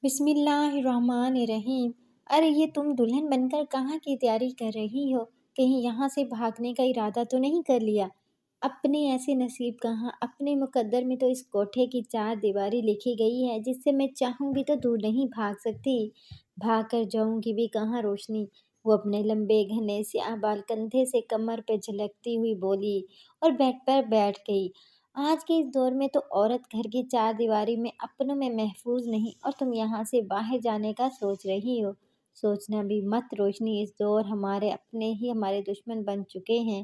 بسم اللہ الرحمن الرحیم۔ ارے یہ تم دلہن بن کر کہاں کی تیاری کر رہی ہو؟ کہیں یہاں سے بھاگنے کا ارادہ تو نہیں کر لیا؟ اپنے ایسے نصیب کہاں، اپنے مقدر میں تو اس کوٹھے کی 4 دیواری لکھی گئی ہے جس سے میں چاہوں گی تو دور نہیں بھاگ سکتی۔ بھاگ کر جاؤں گی بھی کہاں روشنی؟ وہ اپنے لمبے گھنے سیاہ بال کندھے سے کمر پہ جھلکتی ہوئی بولی اور بیڈ پر بیٹھ گئی۔ آج کے اس دور میں تو عورت گھر کی 4 دیواری میں اپنوں میں محفوظ نہیں، اور تم یہاں سے باہر جانے کا سوچ رہی ہو؟ سوچنا بھی مت روشنی، اس دور ہمارے اپنے ہی ہمارے دشمن بن چکے ہیں۔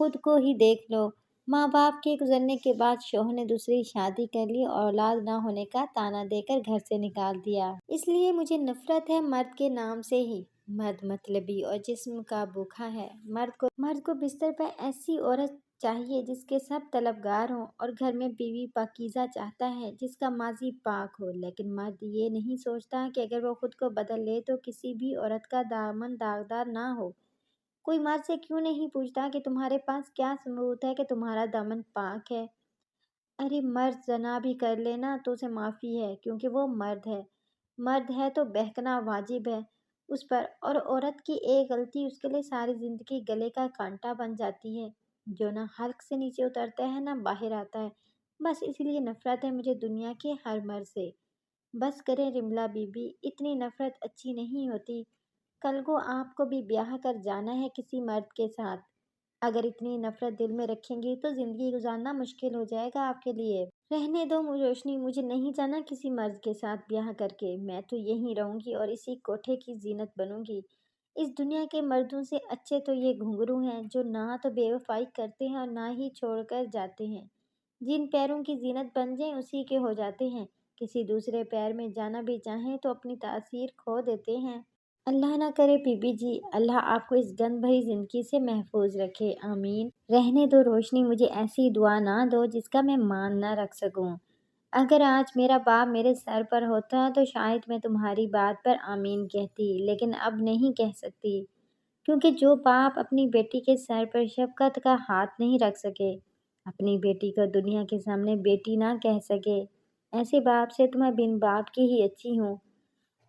خود کو ہی دیکھ لو، ماں باپ کے گزرنے کے بعد شوہر نے دوسری شادی کر لی اور اولاد نہ ہونے کا طعنہ دے کر گھر سے نکال دیا۔ اس لیے مجھے نفرت ہے مرد کے نام سے ہی۔ مرد مطلبی اور جسم کا بھوکا ہے۔ مرد کو بستر پر ایسی عورت چاہیے جس کے سب طلبگار ہوں، اور گھر میں بیوی پاکیزہ چاہتا ہے جس کا ماضی پاک ہو۔ لیکن مرد یہ نہیں سوچتا کہ اگر وہ خود کو بدل لے تو کسی بھی عورت کا دامن داغدار نہ ہو۔ کوئی مرد سے کیوں نہیں پوچھتا کہ تمہارے پاس کیا ثبوت ہے کہ تمہارا دامن پاک ہے؟ ارے مرد زنا بھی کر لینا تو اسے معافی ہے، کیونکہ وہ مرد ہے۔ مرد ہے تو بہکنا واجب ہے اس پر، اور عورت کی ایک غلطی اس کے لیے ساری زندگی گلے کا کانٹا بن جاتی ہے، جو نہ حلق سے نیچے اترتا ہے نہ باہر آتا ہے۔ بس اس لیے نفرت ہے مجھے دنیا کے ہر مرد سے۔ بس کریں رملا بی بی، اتنی نفرت اچھی نہیں ہوتی۔ کل کو آپ کو بھی بیاہ کر جانا ہے کسی مرد کے ساتھ۔ اگر اتنی نفرت دل میں رکھیں گی تو زندگی گزارنا مشکل ہو جائے گا آپ کے لیے۔ رہنے دو روشنی، مجھے نہیں جانا کسی مرد کے ساتھ بیاہ کر کے۔ میں تو یہیں رہوں گی اور اسی کوٹھے کی زینت بنوں گی۔ اس دنیا کے مردوں سے اچھے تو یہ گھنگرو ہیں جو نہ تو بے وفائی کرتے ہیں اور نہ ہی چھوڑ کر جاتے ہیں۔ جن پیروں کی زینت بن جائیں اسی کے ہو جاتے ہیں، کسی دوسرے پیر میں جانا بھی چاہیں تو اپنی تاثیر کھو دیتے ہیں۔ اللہ نہ کرے بی بی جی، اللہ آپ کو اس گند بھری زندگی سے محفوظ رکھے، آمین۔ رہنے دو روشنی، مجھے ایسی دعا نہ دو جس کا میں مان نہ رکھ سکوں۔ اگر آج میرا باپ میرے سر پر ہوتا تو شاید میں تمہاری بات پر آمین کہتی، لیکن اب نہیں کہہ سکتی، کیونکہ جو باپ اپنی بیٹی کے سر پر شفقت کا ہاتھ نہیں رکھ سکے، اپنی بیٹی کو دنیا کے سامنے بیٹی نہ کہہ سکے، ایسے باپ سے تو میں بن باپ کی ہی اچھی ہوں۔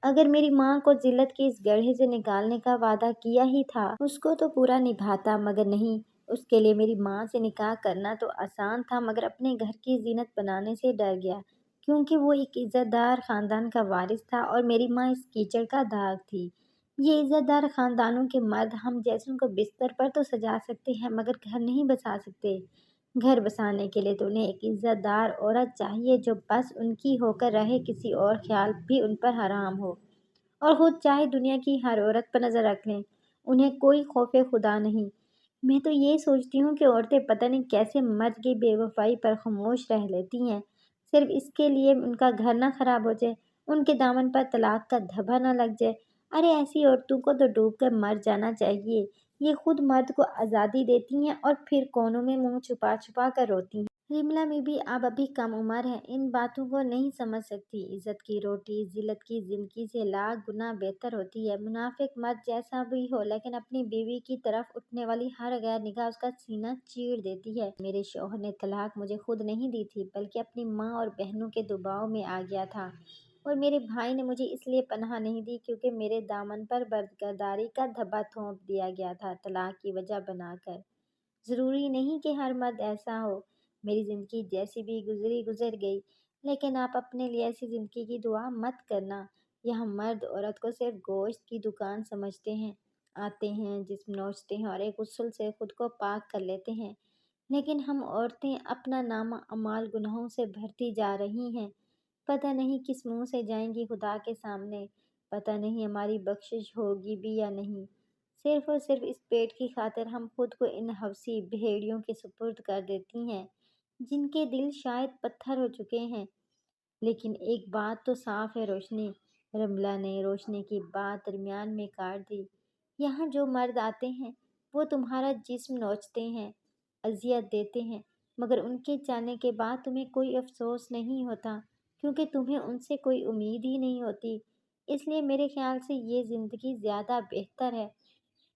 اگر میری ماں کو ذلت کے اس گڑھے سے نکالنے کا وعدہ کیا ہی تھا اس کو تو پورا نبھاتا، مگر نہیں، اس کے لیے میری ماں سے نکاح کرنا تو آسان تھا، مگر اپنے گھر کی زینت بنانے سے ڈر گیا، کیونکہ وہ ایک عزت دار خاندان کا وارث تھا اور میری ماں اس کیچڑ کا داغ تھی۔ یہ عزت دار خاندانوں کے مرد ہم جیسوں کو بستر پر تو سجا سکتے ہیں مگر گھر نہیں بسا سکتے۔ گھر بسانے کے لیے تو انہیں ایک عزت دار عورت چاہیے جو بس ان کی ہو کر رہے، کسی اور خیال بھی ان پر حرام ہو، اور خود چاہے دنیا کی ہر عورت پر نظر رکھ لیں، انہیں کوئی خوف خدا نہیں۔ میں تو یہ سوچتی ہوں کہ عورتیں پتہ نہیں کیسے مرد کی بے وفائی پر خاموش رہ لیتی ہیں، صرف اس کے لیے ان کا گھر نہ خراب ہو جائے، ان کے دامن پر طلاق کا دھبا نہ لگ جائے۔ ارے ایسی عورتوں کو تو ڈوب کر مر جانا چاہیے۔ یہ خود مرد کو آزادی دیتی ہیں اور پھر کونوں میں منہ چھپا چھپا کر روتی ہیں۔ رملا میں بھی آپ ابھی کم عمر ہیں، ان باتوں کو نہیں سمجھ سکتی۔ عزت کی روٹی ذلت کی زندگی سے لاکھ گنا بہتر ہوتی ہے۔ منافق مرد جیسا بھی ہو، لیکن اپنی بیوی کی طرف اٹھنے والی ہر غیر نگاہ اس کا سینہ چیر دیتی ہے۔ میرے شوہر نے طلاق مجھے خود نہیں دی تھی، بلکہ اپنی ماں اور بہنوں کے دباؤ میں آ گیا تھا، اور میرے بھائی نے مجھے اس لیے پناہ نہیں دی کیونکہ میرے دامن پر بدکرداری کا دھبا تھوپ دیا گیا تھا طلاق کی وجہ بنا کر۔ ضروری نہیں کہ ہر مرد ایسا ہو۔ میری زندگی جیسی بھی گزری گزر گئی، لیکن آپ اپنے لیے ایسی زندگی کی دعا مت کرنا۔ یہاں مرد عورت کو صرف گوشت کی دکان سمجھتے ہیں، آتے ہیں، جسم نوچتے ہیں اور ایک غسل سے خود کو پاک کر لیتے ہیں، لیکن ہم عورتیں اپنا نامہ اعمال گناہوں سے بھرتی جا رہی ہیں۔ پتہ نہیں کس منہ سے جائیں گی خدا کے سامنے، پتہ نہیں ہماری بخشش ہوگی بھی یا نہیں۔ صرف اور صرف اس پیٹ کی خاطر ہم خود کو ان حوثی بھیڑیوں کے سپرد کر دیتی ہیں جن کے دل شاید پتھر ہو چکے ہیں۔ لیکن ایک بات تو صاف ہے روشنی، رملہ نے روشنی کی بات درمیان میں کاٹ دی، یہاں جو مرد آتے ہیں وہ تمہارا جسم نوچتے ہیں، اذیت دیتے ہیں، مگر ان کے جانے کے بعد تمہیں کوئی افسوس نہیں ہوتا، کیونکہ تمہیں ان سے کوئی امید ہی نہیں ہوتی۔ اس لیے میرے خیال سے یہ زندگی زیادہ بہتر ہے۔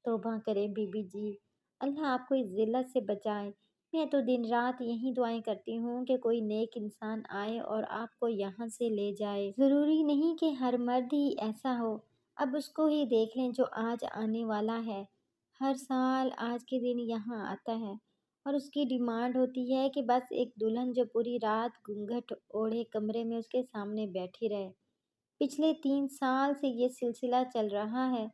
توبہ کریں بی بی جی، اللہ آپ کو اس ذلت سے بچائے۔ میں تو دن رات یہی دعائیں کرتی ہوں کہ کوئی نیک انسان آئے اور آپ کو یہاں سے لے جائے۔ ضروری نہیں کہ ہر مرد ہی ایسا ہو، اب اس کو ہی دیکھ لیں جو آج آنے والا ہے۔ ہر سال آج کے دن یہاں آتا ہے اور اس کی ڈیمانڈ ہوتی ہے کہ بس ایک دلہن جو پوری رات گھونگھٹ اوڑھے کمرے میں اس کے سامنے بیٹھی رہے۔ پچھلے 3 سال سے یہ سلسلہ چل رہا ہے،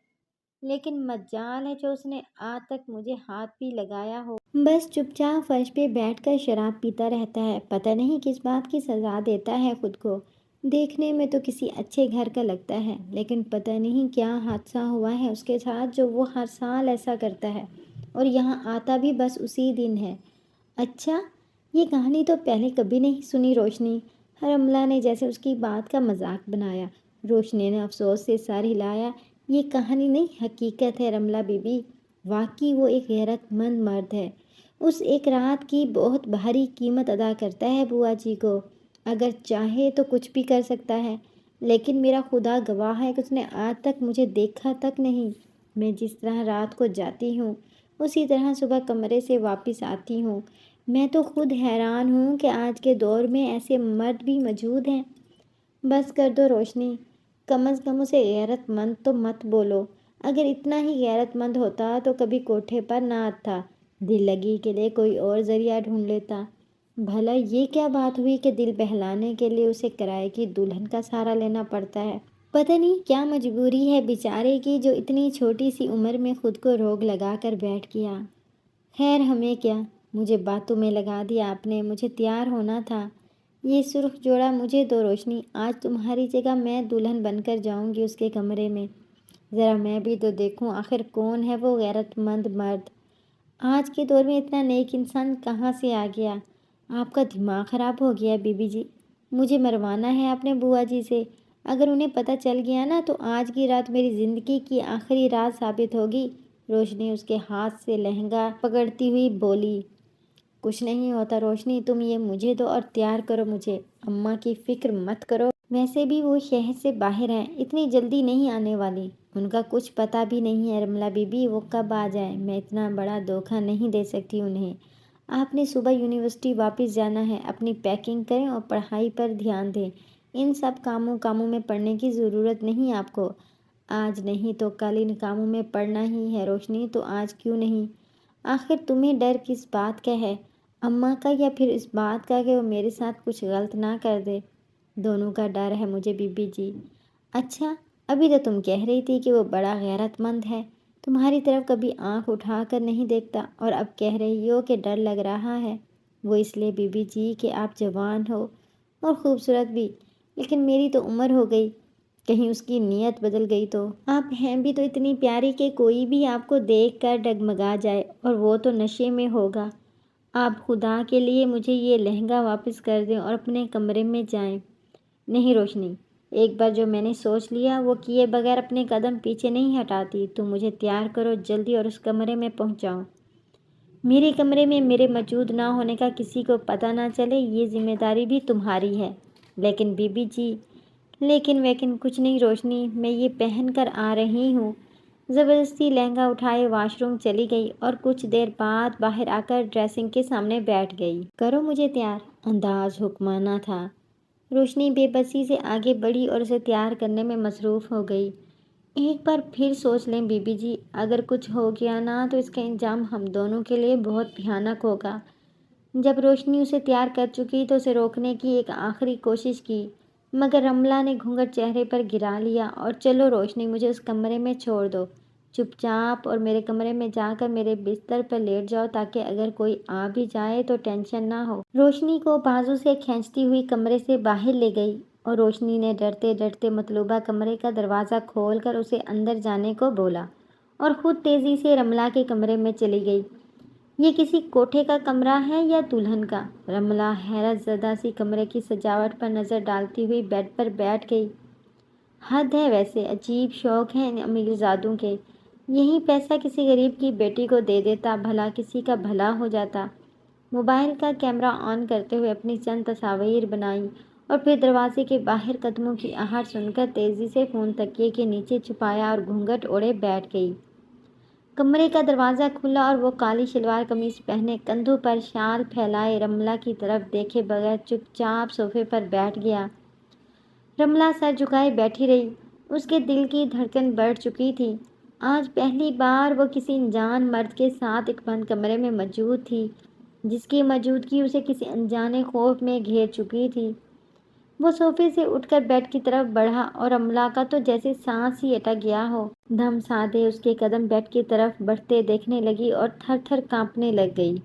لیکن مجال ہے جو اس نے آج تک مجھے ہاتھ بھی لگایا ہو۔ بس چپ چاپ فرش پہ بیٹھ کر شراب پیتا رہتا ہے، پتہ نہیں کس بات کی سزا دیتا ہے خود کو۔ دیکھنے میں تو کسی اچھے گھر کا لگتا ہے، لیکن پتہ نہیں کیا حادثہ ہوا ہے اس کے ساتھ جو وہ ہر سال ایسا کرتا ہے اور یہاں آتا بھی بس اسی دن ہے۔ اچھا، یہ کہانی تو پہلے کبھی نہیں سنی روشنی، رملہ نے جیسے اس کی بات کا مذاق بنایا۔ روشنی نے افسوس سے سر ہلایا۔ یہ کہانی نہیں، حقیقت ہے رملہ بی بی، واقعی وہ ایک غیرت مند مرد ہے۔ اس ایک رات کی بہت بھاری قیمت ادا کرتا ہے بوا جی کو، اگر چاہے تو کچھ بھی کر سکتا ہے، لیکن میرا خدا گواہ ہے کہ اس نے آج تک مجھے دیکھا تک نہیں۔ میں جس طرح رات کو جاتی ہوں اسی طرح صبح کمرے سے واپس آتی ہوں۔ میں تو خود حیران ہوں کہ آج کے دور میں ایسے مرد بھی موجود ہیں۔ بس کر دو روشنی، کم از کم اسے غیرت مند تو مت بولو۔ اگر اتنا ہی غیرت مند ہوتا تو کبھی کوٹھے پر نہ آتا، دل لگی کے لیے کوئی اور ذریعہ ڈھونڈ لیتا۔ بھلا یہ کیا بات ہوئی کہ دل بہلانے کے لیے اسے کرائے کی دلہن کا سہارا لینا پڑتا ہے؟ پتہ نہیں کیا مجبوری ہے بیچارے کی جو اتنی چھوٹی سی عمر میں خود کو روگ لگا کر بیٹھ گیا۔ خیر ہمیں کیا، مجھے باتوں میں لگا دیا آپ نے، مجھے تیار ہونا تھا۔ یہ سرخ جوڑا مجھے دو روشنی، آج تمہاری جگہ میں دلہن بن کر جاؤں گی اس کے کمرے میں۔ ذرا میں بھی تو دیکھوں آخر کون ہے وہ غیرت مند مرد۔ آج کے دور میں اتنا نیک انسان کہاں سے آ گیا؟ آپ کا دماغ خراب ہو گیا بی بی جی، مجھے مروانا ہے اپنے بوا جی سے۔ اگر انہیں پتہ چل گیا نا تو آج کی رات میری زندگی کی آخری رات ثابت ہوگی۔ روشنی اس کے ہاتھ سے لہنگا پکڑتی ہوئی بولی۔ کچھ نہیں ہوتا روشنی، تم یہ مجھے دو اور تیار کرو مجھے، اماں کی فکر مت کرو۔ ویسے بھی وہ شہر سے باہر ہیں، اتنی جلدی نہیں آنے والی، ان کا کچھ پتہ بھی نہیں ہے رملہ بی بی، وہ کب آ جائیں، میں اتنا بڑا دھوکہ نہیں دے سکتی انہیں۔ آپ نے صبح یونیورسٹی واپس جانا ہے، اپنی پیکنگ کریں اور پڑھائی پر دھیان دیں۔ ان سب کاموں میں پڑنے کی ضرورت نہیں آپ کو، آج نہیں تو کل ان کاموں میں پڑنا ہی ہے روشنی، تو آج کیوں نہیں؟ آخر تمہیں ڈر کس بات کا ہے، اماں کا یا پھر اس بات کا کہ وہ میرے ساتھ کچھ غلط نہ کر دے؟ دونوں کا ڈر ہے مجھے بی بی جی۔ اچھا، ابھی تو تم کہہ رہی تھی کہ وہ بڑا غیرت مند ہے، تمہاری طرف کبھی آنکھ اٹھا کر نہیں دیکھتا، اور اب کہہ رہی ہو کہ ڈر لگ رہا ہے۔ وہ اس لیے بی بی جی کہ آپ جوان ہو اور خوبصورت بھی، لیکن میری تو عمر ہو گئی، کہیں اس کی نیت بدل گئی تو؟ آپ ہیں بھی تو اتنی پیاری کہ کوئی بھی آپ کو دیکھ کر ڈگمگا جائے، اور وہ تو نشے میں ہوگا۔ آپ خدا کے لیے مجھے یہ لہنگا واپس کر دیں اور اپنے کمرے میں جائیں۔ نہیں روشنی، ایک بار جو میں نے سوچ لیا وہ کیے بغیر اپنے قدم پیچھے نہیں ہٹاتی۔ تم مجھے تیار کرو جلدی اور اس کمرے میں پہنچاؤ۔ میرے کمرے میں میرے موجود نہ ہونے کا کسی کو پتہ نہ چلے، یہ ذمہ داری بھی تمہاری ہے۔ لیکن بی بی جی، لیکن کچھ نہیں روشنی، میں یہ پہن کر آ رہی ہوں۔ زبردستی لہنگا اٹھائے واش روم چلی گئی اور کچھ دیر بعد باہر آ کر ڈریسنگ کے سامنے بیٹھ گئی۔ کرو مجھے تیار، انداز حکمانہ تھا۔ روشنی بے بسی سے آگے بڑھی اور اسے تیار کرنے میں مصروف ہو گئی۔ ایک بار پھر سوچ لیں بی بی جی، اگر کچھ ہو گیا نا تو اس کا انجام ہم دونوں کے لیے بہت بھیانک ہوگا۔ جب روشنی اسے تیار کر چکی تو اسے روکنے کی ایک آخری کوشش کی، مگر رملہ نے گھونگھٹ چہرے پر گرا لیا اور چلو روشنی، مجھے اس کمرے میں چھوڑ دو، چپ چاپ، اور میرے کمرے میں جا کر میرے بستر پر لیٹ جاؤ تاکہ اگر کوئی آ بھی جائے تو ٹینشن نہ ہو۔ روشنی کو بازو سے کھینچتی ہوئی کمرے سے باہر لے گئی اور روشنی نے ڈرتے ڈرتے مطلوبہ کمرے کا دروازہ کھول کر اسے اندر جانے کو بولا اور خود تیزی سے رملہ کے کمرے میں چلی گئی۔ یہ کسی کوٹھے کا کمرہ ہے یا دلہن کا؟ رملہ حیرت زدہ سی کمرے کی سجاوٹ پر نظر ڈالتی ہوئی بیڈ پر بیٹھ گئی۔ حد ہے ویسے، عجیب شوق ہیں ان امیر زادوں کے، یہی پیسہ کسی غریب کی بیٹی کو دے دیتا، بھلا کسی کا بھلا ہو جاتا۔ موبائل کا کیمرہ آن کرتے ہوئے اپنی چند تصاویر بنائیں اور پھر دروازے کے باہر قدموں کی آہٹ سن کر تیزی سے فون تکیے کے نیچے چھپایا اور گھونگھٹ اوڑھے بیٹھ گئی۔ کمرے کا دروازہ کھلا اور وہ کالی شلوار قمیص پہنے، کندھوں پر شال پھیلائے رملہ کی طرف دیکھے بغیر چپ چاپ صوفے پر بیٹھ گیا۔ رملہ سر جھکائے بیٹھی رہی۔ اس کے دل کی دھڑکن بڑھ چکی تھی۔ آج پہلی بار وہ کسی انجان مرد کے ساتھ ایک بند کمرے میں موجود تھی، جس کی موجودگی اسے کسی انجانے خوف میں گھیر چکی تھی۔ وہ صوفے سے اٹھ کر بیڈ کی طرف بڑھا اور رملہ کا تو جیسے سانس ہی اٹک گیا ہو۔ دھم سادھے اس کے قدم بیڈ کی طرف بڑھتے دیکھنے لگی اور تھر تھر کانپنے لگ گئی۔